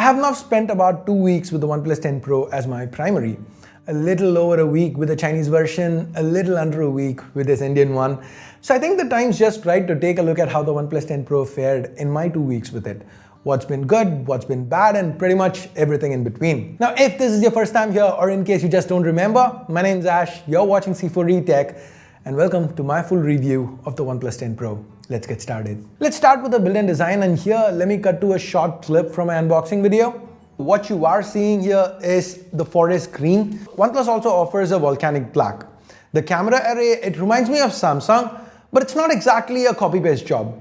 I have now spent about 2 weeks with the OnePlus 10 Pro as my primary. A little over a week with the Chinese version, a little under a week with this Indian one. So I think the time's just right to take a look at how the OnePlus 10 Pro fared in my 2 weeks with it. What's been good, what's been bad, and pretty much everything in between. Now, if this is your first time here, or in case you just don't remember, my name's Ash, you're watching C4E Tech, and welcome to my full review of the OnePlus 10 Pro. Let's get started. Let's start with the build and design, and here let me cut to a short clip from my unboxing video. What you are seeing here is the forest green. OnePlus also offers a volcanic black. The camera array, it reminds me of Samsung, but it's not exactly a copy-paste job.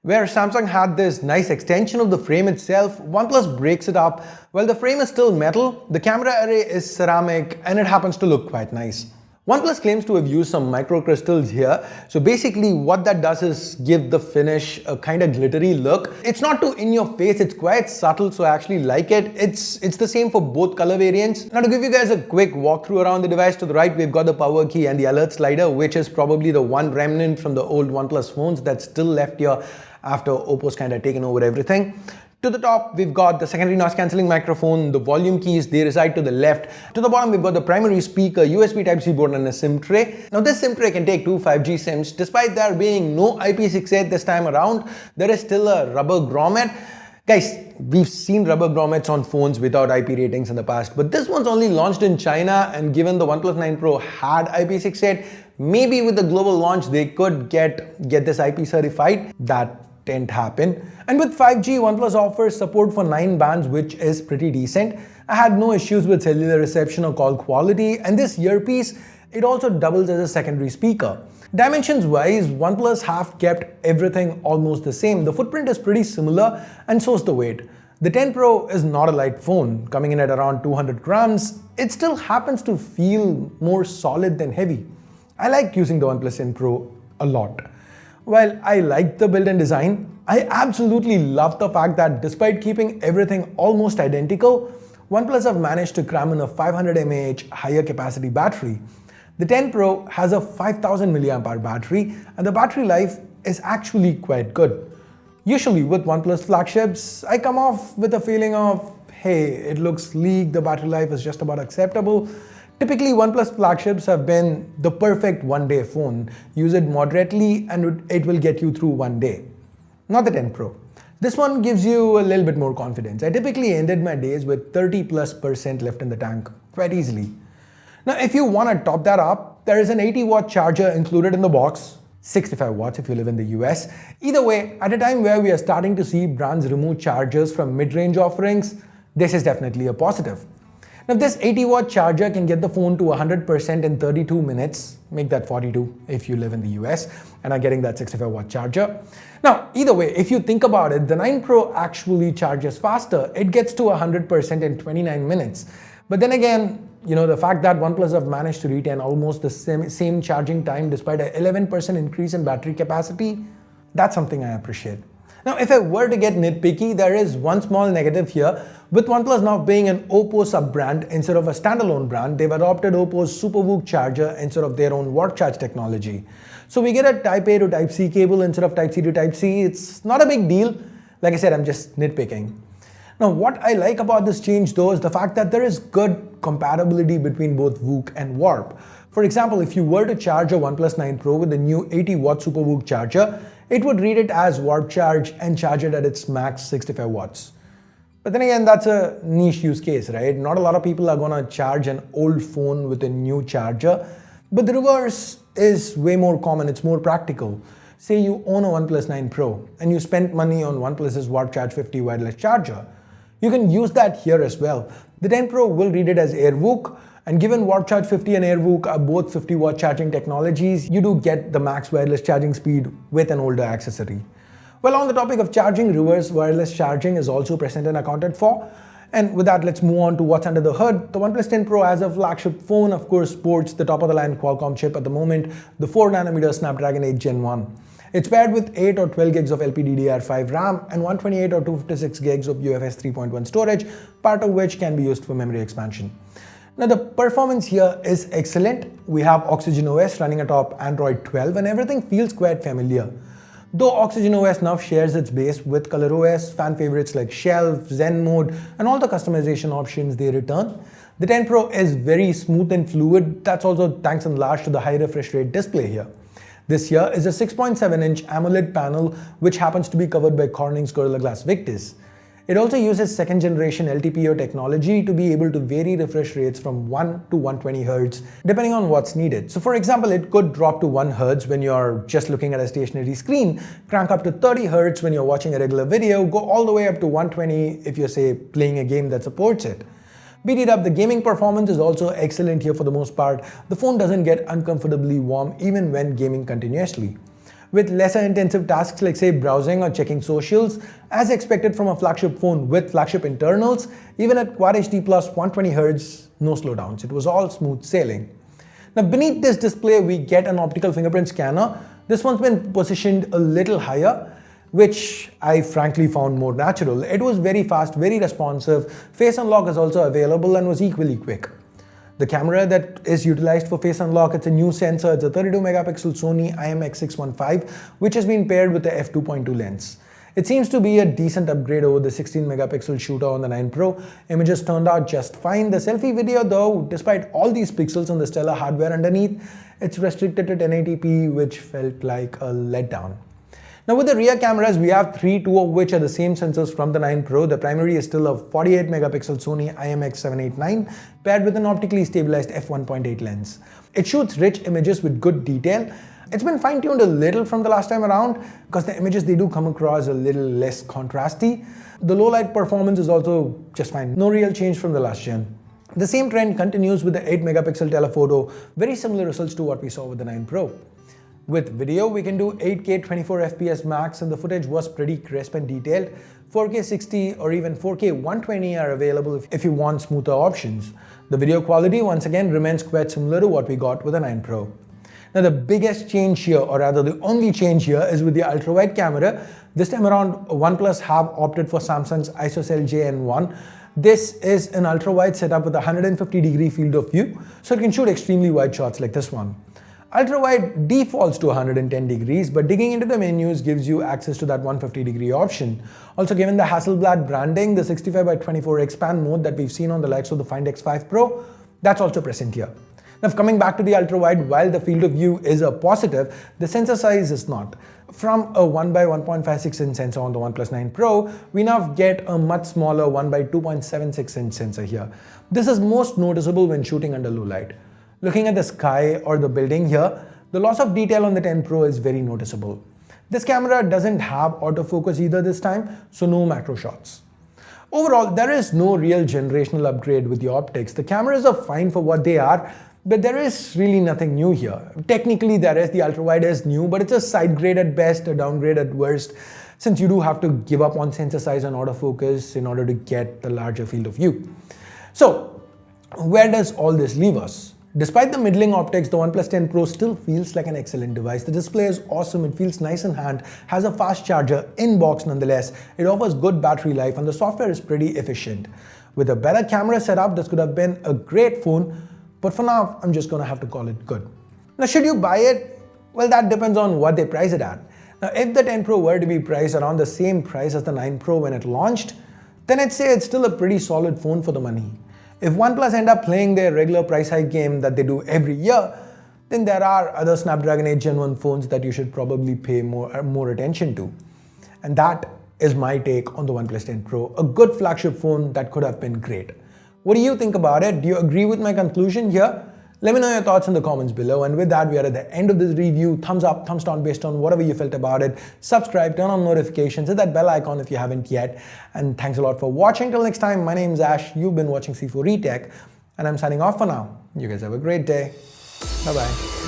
Where Samsung had this nice extension of the frame itself, OnePlus breaks it up. While the frame is still metal, the camera array is ceramic and it happens to look quite nice. OnePlus claims to have used some microcrystals here. So basically what that does is give the finish a kind of glittery look. It's not too in your face, it's quite subtle, so I actually like it. It's the same for both color variants. Now to give you guys a quick walkthrough around the device, to the right we've got the power key and the alert slider, which is probably the one remnant from the old OnePlus phones that's still left here after Oppo's kind of taken over everything. To the top, we've got the secondary noise cancelling microphone, the volume keys, they reside to the left. To the bottom, we've got the primary speaker, USB Type-C board and a SIM tray. Now this SIM tray can take two 5G SIMs. Despite there being no IP68 this time around, there is still a rubber grommet. Guys, we've seen rubber grommets on phones without IP ratings in the past, but this one's only launched in China, and given the OnePlus 9 Pro had IP68, maybe with the global launch they could get this IP certified. That didn't happen. And with 5G, OnePlus offers support for 9 bands, which is pretty decent. I had no issues with cellular reception or call quality, and this earpiece, it also doubles as a secondary speaker. Dimensions wise, OnePlus have kept everything almost the same. The footprint is pretty similar, and so is the weight. The 10 Pro is not a light phone, coming in at around 200 grams. It still happens to feel more solid than heavy. I like using the OnePlus 10 Pro a lot. While I like the build and design, I absolutely love the fact that despite keeping everything almost identical, OnePlus have managed to cram in a 500 mAh higher capacity battery. The 10 Pro has a 5000 mAh battery, and the battery life is actually quite good. Usually with OnePlus flagships, I come off with a feeling of, hey, it looks sleek, the battery life is just about acceptable. Typically, OnePlus flagships have been the perfect one-day phone. Use it moderately and it will get you through one day. Not the 10 Pro. This one gives you a little bit more confidence. I typically ended my days with 30+% left in the tank quite easily. Now, if you want to top that up, there is an 80-watt charger included in the box, 65 watts if you live in the US. Either way, at a time where we are starting to see brands remove chargers from mid-range offerings, this is definitely a positive. Now, this 80-watt charger can get the phone to 100% in 32 minutes, make that 42 if you live in the US and are getting that 65-watt charger. Now, either way, if you think about it, the 9 Pro actually charges faster. It gets to 100% in 29 minutes. But then again, the fact that OnePlus have managed to retain almost the same charging time despite an 11% increase in battery capacity, that's something I appreciate. Now, if I were to get nitpicky, there is one small negative here. With OnePlus now being an Oppo sub-brand instead of a standalone brand, they've adopted Oppo's SuperVOOC charger instead of their own Watt Charge technology. So we get a Type A to Type C cable instead of Type C to Type C. It's not a big deal. Like I said, I'm just nitpicking. Now, what I like about this change though is the fact that there is good compatibility between both VOOC and Warp. For example, if you were to charge a OnePlus 9 Pro with the new 80-watt SuperVOOC charger, it would read it as Warp Charge and charge it at its max 65 watts. But then again, that's a niche use case, right? Not a lot of people are gonna charge an old phone with a new charger, but the reverse is way more common, it's more practical. Say you own a OnePlus 9 Pro and you spent money on OnePlus's Warp Charge 50 wireless charger. You can use that here as well. The 10 Pro will read it as AirVOOC, and given Warp Charge 50 and AirVOOC are both 50-watt charging technologies, you do get the max wireless charging speed with an older accessory. Well, on the topic of charging, reverse wireless charging is also present and accounted for. And with that, let's move on to what's under the hood. The OnePlus 10 Pro as a flagship phone, of course, sports the top-of-the-line Qualcomm chip at the moment, the 4nm Snapdragon 8 Gen 1. It's paired with 8 or 12 gigs of LPDDR5 RAM and 128 or 256 gigs of UFS 3.1 storage, part of which can be used for memory expansion. Now the performance here is excellent. We have Oxygen OS running atop Android 12 and everything feels quite familiar. Though Oxygen OS now shares its base with ColorOS, fan favorites like Shelf, Zen Mode, and all the customization options they return, the 10 Pro is very smooth and fluid. That's also thanks in large to the high refresh rate display here. This here is a 6.7-inch AMOLED panel which happens to be covered by Corning's Gorilla Glass Victus. It also uses second generation LTPO technology to be able to vary refresh rates from 1 to 120 Hz depending on what's needed. So for example, it could drop to 1 Hz when you're just looking at a stationary screen, crank up to 30 Hz when you're watching a regular video, go all the way up to 120 if you're say playing a game that supports it. Beat it up, the gaming performance is also excellent here for the most part. The phone doesn't get uncomfortably warm even when gaming continuously. With lesser intensive tasks like say browsing or checking socials, as expected from a flagship phone with flagship internals, even at Quad HD plus 120 Hz, no slowdowns. It was all smooth sailing. Now beneath this display we get an optical fingerprint scanner. This one's been positioned a little higher, which I frankly found more natural. It was very fast, very responsive. Face unlock is also available and was equally quick. The camera that is utilized for face unlock, it's a new sensor. It's a 32 megapixel Sony IMX615, which has been paired with the f2.2 lens. It seems to be a decent upgrade over the 16 megapixel shooter on the 9 Pro. Images turned out just fine. The selfie video though, despite all these pixels and the stellar hardware underneath, it's restricted to 1080p, which felt like a letdown. Now with the rear cameras, we have three, two of which are the same sensors from the 9 Pro. The primary is still a 48 megapixel Sony IMX789 paired with an optically stabilized f1.8 lens. It shoots rich images with good detail. It's been fine-tuned a little from the last time around because the images they do come across a little less contrasty. The low light performance is also just fine. No real change from the last gen. The same trend continues with the 8 megapixel telephoto, very similar results to what we saw with the 9 Pro. With video, we can do 8K 24fps max and the footage was pretty crisp and detailed. 4K 60 or even 4K 120 are available if you want smoother options. The video quality once again remains quite similar to what we got with the 9 Pro. Now the biggest change here, or rather the only change here, is with the ultra-wide camera. This time around, OnePlus have opted for Samsung's ISOCELL JN1. This is an ultra-wide setup with a 150-degree field of view, so it can shoot extremely wide shots like this one. Ultra-wide defaults to 110 degrees, but digging into the menus gives you access to that 150-degree option. Also, given the Hasselblad branding, the 65x24 expand mode that we've seen on the likes of the Find X5 Pro, that's also present here. Now, coming back to the ultra-wide, while the field of view is a positive, the sensor size is not. From a 1x1.56 inch sensor on the OnePlus 9 Pro, we now get a much smaller 1x2.76 inch sensor here. This is most noticeable when shooting under low light. Looking at the sky or the building here, the loss of detail on the 10 Pro is very noticeable. This camera doesn't have autofocus either this time, so no macro shots. Overall, there is no real generational upgrade with the optics. The cameras are fine for what they are, but there is really nothing new here. Technically, the ultra-wide is new, but it's a side grade at best, a downgrade at worst, since you do have to give up on sensor size and autofocus in order to get the larger field of view. So, where does all this leave us? Despite the middling optics, the OnePlus 10 Pro still feels like an excellent device. The display is awesome, it feels nice in hand, has a fast charger in box nonetheless, it offers good battery life and the software is pretty efficient. With a better camera setup, this could have been a great phone, but for now, I'm just gonna have to call it good. Now, should you buy it? Well, that depends on what they price it at. Now, if the 10 Pro were to be priced around the same price as the 9 Pro when it launched, then I'd say it's still a pretty solid phone for the money. If OnePlus end up playing their regular price hike game that they do every year, then there are other Snapdragon 8 Gen 1 phones that you should probably pay more attention to. And that is my take on the OnePlus 10 Pro, a good flagship phone that could have been great. What do you think about it? Do you agree with my conclusion here? Let me know your thoughts in the comments below. And with that, we are at the end of this review. Thumbs up, thumbs down based on whatever you felt about it. Subscribe, turn on notifications, hit that bell icon if you haven't yet. And thanks a lot for watching. Till next time, my name is Ash. You've been watching C4 Retech, and I'm signing off for now. You guys have a great day. Bye-bye.